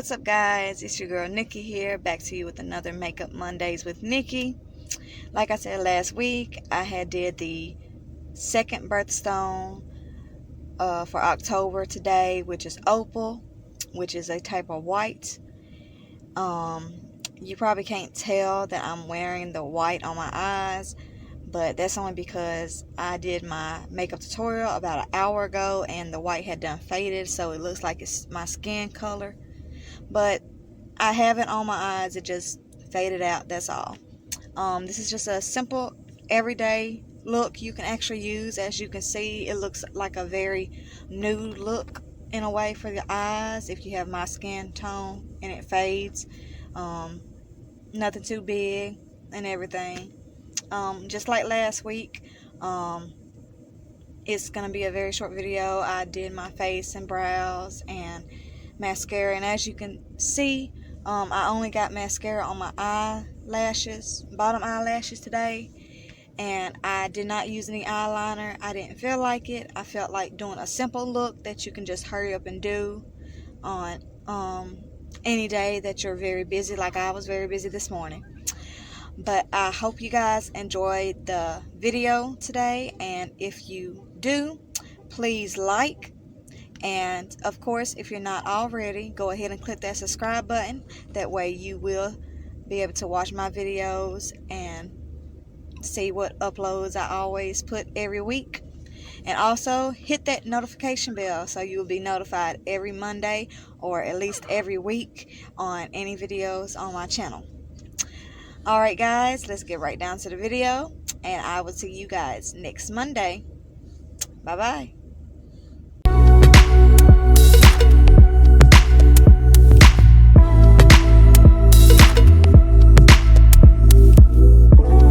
what's up guys, it's your girl Nikki here, back to you with another Makeup Mondays with Nikki. Like I said last week, I had did the second birthstone for October today, which is Opal, which is a type of white. You probably can't tell that I'm wearing the white on my eyes, but that's only because I did my makeup tutorial about an hour ago and the white had done faded, so it looks like it's my skin color. But I have it on my eyes, it just faded out, that's all. This is just a simple everyday look you can actually use. As you can see, it looks like a very nude look in a way for your eyes if you have my skin tone and it fades. Nothing too big and everything. Just like last week, it's gonna be a very short video. I did my face and brows and mascara, and as you can see, I only got mascara on my eyelashes, bottom eyelashes today, and I did not use any eyeliner. I didn't feel like it. I felt like doing a simple look that you can just hurry up and do on any day that you're very busy, like I was very busy this morning. But I hope you guys enjoyed the video today, and if you do, please like, and of course if you're not already, go ahead and click that subscribe button. That way you will be able to watch my videos and see what uploads I always put every week. And also hit that notification bell so you will be notified every Monday, or at least every week, on any videos on my channel. Alright guys, let's get right down to the video, and I will see you guys next Monday. Bye bye.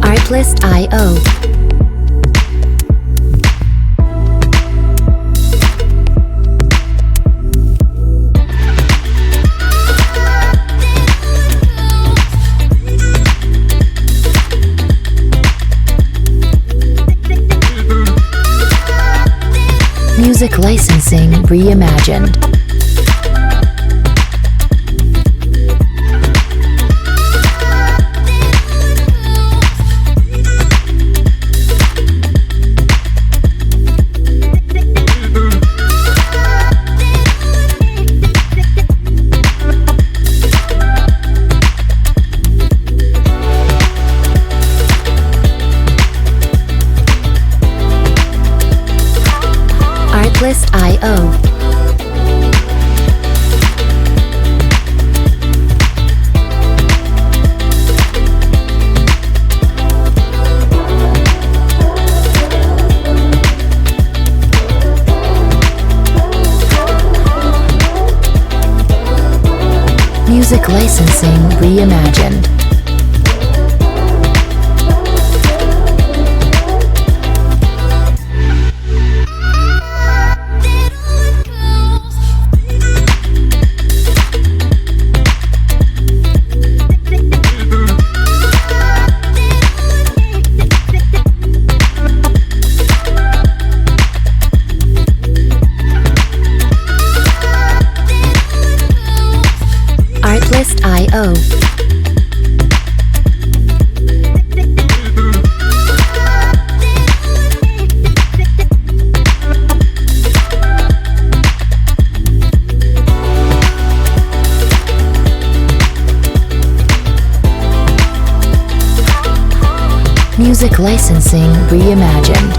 Artlist.io. Music licensing reimagined. Artlist.io. Music licensing reimagined. Artlist.io. Music licensing reimagined.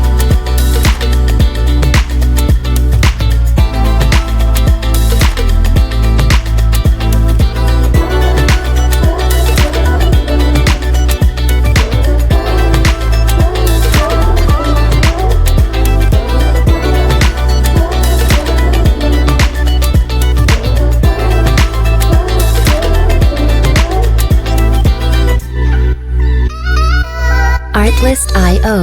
Artlist.io.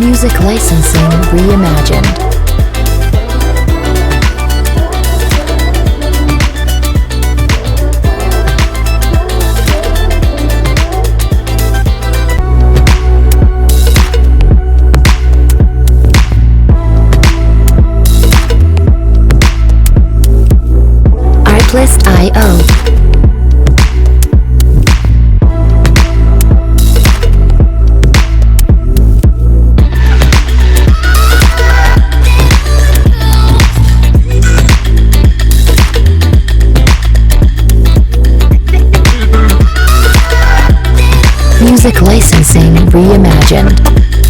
Music licensing reimagined. IO. Music licensing reimagined.